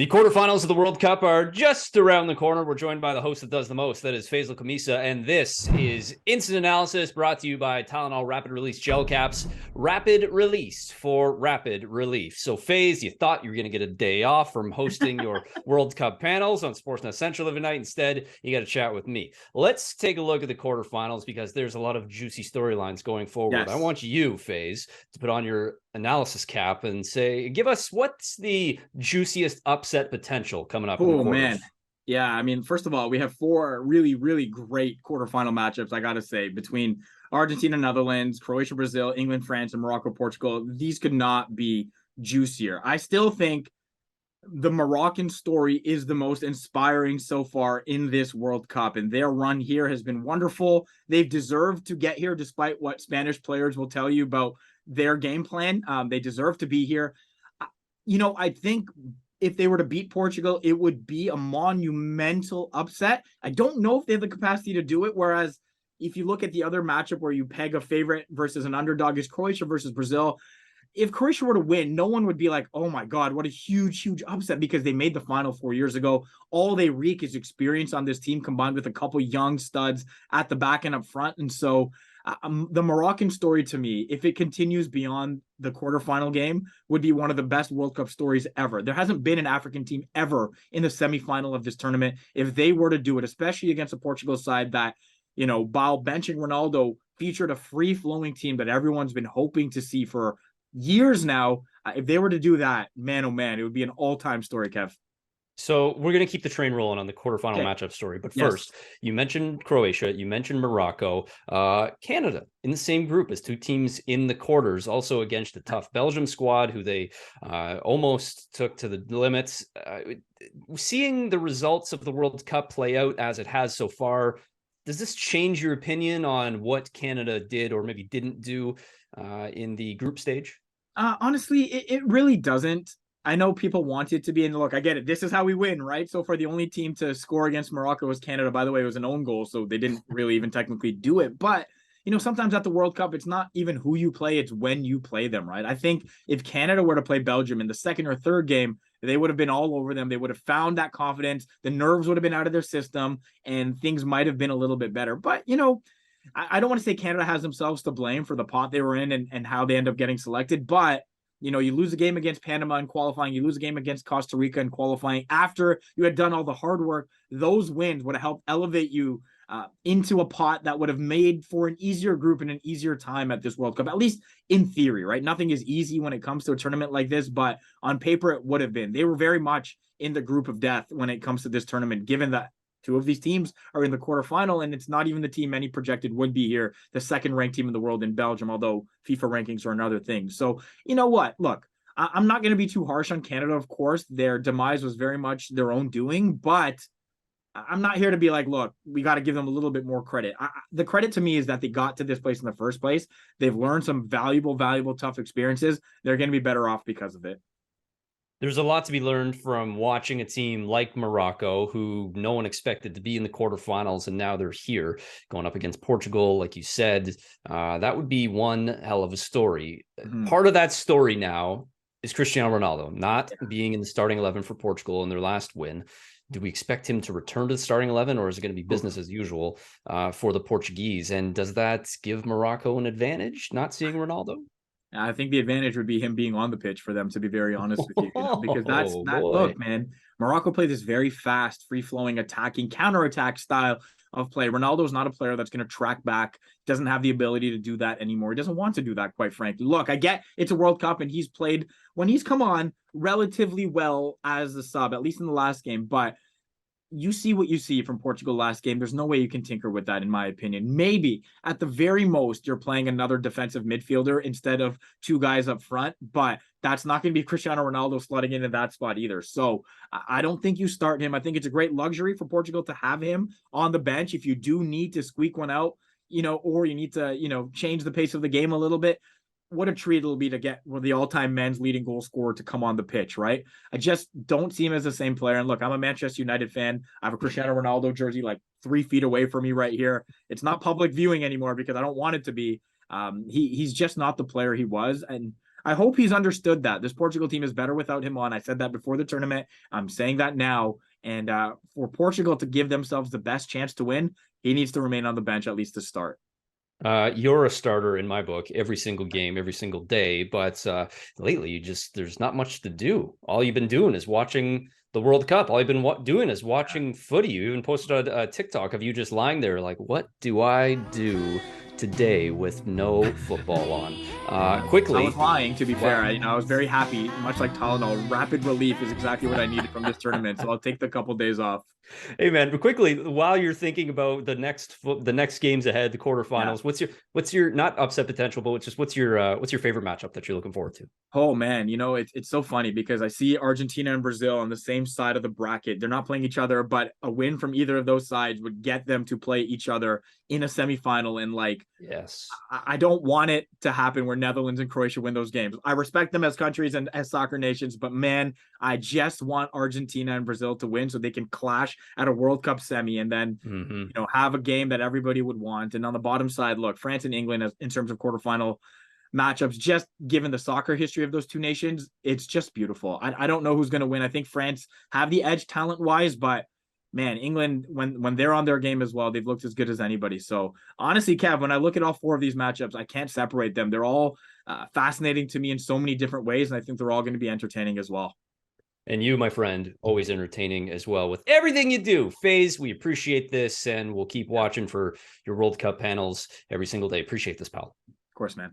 The quarterfinals of the World Cup are just around the corner. We're joined by the host that does the most, that is Faizal Khamisa, and this is Instant Analysis brought to you by Tylenol Rapid Release Gel Caps. Rapid Release for rapid relief. So, Faiz, you thought you were going to get a day off from hosting your World Cup panels on Sportsnet Central every night. Instead, you got to chat with me. Let's take a look at the quarterfinals because there's a lot of juicy storylines going forward. Yes. I want you, Faiz, to put on your analysis cap and give us what's the juiciest upset potential coming up in the quarters. Man. Yeah, I mean, first of all, we have four really, really great quarterfinal matchups, I got to say, between Argentina, Netherlands, Croatia, Brazil, England, France, and Morocco, Portugal. These could not be juicier. I still think the Moroccan story is the most inspiring so far in this World Cup, and their run here has been wonderful. They've deserved to get here despite what Spanish players will tell you about their game plan. They deserve to be here. I think if they were to beat Portugal, it would be a monumental upset. I don't know if they have the capacity to do it. Whereas if you look at the other matchup where you peg a favorite versus an underdog is Croatia versus Brazil. If Croatia were to win, no one would be like, oh my God, what a huge, huge upset, because they made the final 4 years ago. All they reek is experience on this team combined with a couple young studs at the back and up front. And so the Moroccan story to me, if it continues beyond the quarterfinal game, would be one of the best World Cup stories ever. There hasn't been an African team ever in the semifinal of this tournament. If they were to do it, especially against a Portugal side that, while benching Ronaldo, featured a free-flowing team that everyone's been hoping to see for years now. If they were to do that, man, oh man, it would be an all-time story, Kev. So we're going to keep the train rolling on the quarterfinal matchup story. But first, you mentioned Croatia, you mentioned Morocco, Canada in the same group as two teams in the quarters, also against a tough Belgium squad who they almost took to the limits. Seeing the results of the World Cup play out as it has so far, does this change your opinion on what Canada did or maybe didn't do in the group stage? Honestly, it really doesn't. I know people want it to be, and look, I get it. This is how we win, right? So for the only team to score against Morocco was Canada. By the way, it was an own goal, so they didn't really even technically do it. But, sometimes at the World Cup, it's not even who you play, it's when you play them, right? I think if Canada were to play Belgium in the second or third game, they would have been all over them. They would have found that confidence. The nerves would have been out of their system, and things might have been a little bit better. But, I don't want to say Canada has themselves to blame for the pot they were in and how they end up getting selected, but you lose a game against Panama in qualifying, you lose a game against Costa Rica in qualifying after you had done all the hard work. Those wins would have helped elevate you into a pot that would have made for an easier group and an easier time at this World Cup, at least in theory, right? Nothing is easy when it comes to a tournament like this, but on paper it would have been. They were very much in the group of death when it comes to this tournament, given that two of these teams are in the quarterfinal, and it's not even the team many projected would be here, the second-ranked team in the world in Belgium, although FIFA rankings are another thing. So, you know what? Look, I'm not going to be too harsh on Canada, of course. Their demise was very much their own doing, but I'm not here to be like, look, we got to give them a little bit more credit. The credit to me is that they got to this place in the first place. They've learned some valuable, tough experiences. They're going to be better off because of it. There's a lot to be learned from watching a team like Morocco, who no one expected to be in the quarterfinals, and now they're here going up against Portugal. Like you said, that would be one hell of a story. Mm-hmm. Part of that story now is Cristiano Ronaldo not being in the starting 11 for Portugal in their last win. Do we expect him to return to the starting 11, or is it going to be business as usual for the Portuguese? And does that give Morocco an advantage, not seeing Ronaldo? I think the advantage would be him being on the pitch for them, to be very honest with you, because that's that. Look, man, Morocco play this very fast, free-flowing, attacking, counterattack style of play. Ronaldo's not a player that's going to track back, doesn't have the ability to do that anymore. He doesn't want to do that, quite frankly. Look, I get it's a World Cup, and he's played, when he's come on, relatively well as the sub, at least in the last game, but you see what you see from Portugal last game. There's no way you can tinker with that, in my opinion. Maybe at the very most, you're playing another defensive midfielder instead of two guys up front, but that's not going to be Cristiano Ronaldo slotting into that spot either. So I don't think you start him. I think it's a great luxury for Portugal to have him on the bench if you do need to squeak one out, or you need to, change the pace of the game a little bit. What a treat it'll be to get the all-time men's leading goal scorer to come on the pitch, right? I just don't see him as the same player. And look, I'm a Manchester United fan. I have a Cristiano Ronaldo jersey like 3 feet away from me right here. It's not public viewing anymore because I don't want it to be. He's just not the player he was. And I hope he's understood that this Portugal team is better without him on. I said that before the tournament. I'm saying that now. And for Portugal to give themselves the best chance to win, he needs to remain on the bench at least to start. You're a starter in my book every single game, every single day. But lately, there's not much to do. All you've been doing is watching the World Cup. All you've been doing is watching footy. You even posted a TikTok of you just lying there like, what do I do today with no football on? Quickly. I was lying, to be fair. I was very happy, much like Tylenol. Rapid relief is exactly what I needed from this tournament. So I'll take the couple days off. Hey man, but quickly, while you're thinking about the next games ahead, the quarterfinals, what's your not upset potential, but what's your favorite matchup that you're looking forward to? Oh man, it's so funny because I see Argentina and Brazil on the same side of the bracket. They're not playing each other, but a win from either of those sides would get them to play each other in a semifinal. And like, yes, I don't want it to happen where Netherlands and Croatia win those games. I respect them as countries and as soccer nations, but man, I just want Argentina and Brazil to win so they can clash at a World Cup semi and then have a game that everybody would want. And on the bottom side, look, France and England in terms of quarterfinal matchups, just given the soccer history of those two nations, it's just beautiful. I don't know who's going to win. I think France have the edge talent wise, but man, England, when they're on their game as well, they've looked as good as anybody. So honestly, Kev, when I look at all four of these matchups, I can't separate them. They're all fascinating to me in so many different ways, and I think they're all going to be entertaining as well. And you, my friend, always entertaining as well with everything you do. Faze, we appreciate this, and we'll keep watching for your World Cup panels every single day. Appreciate this, pal. Of course, man.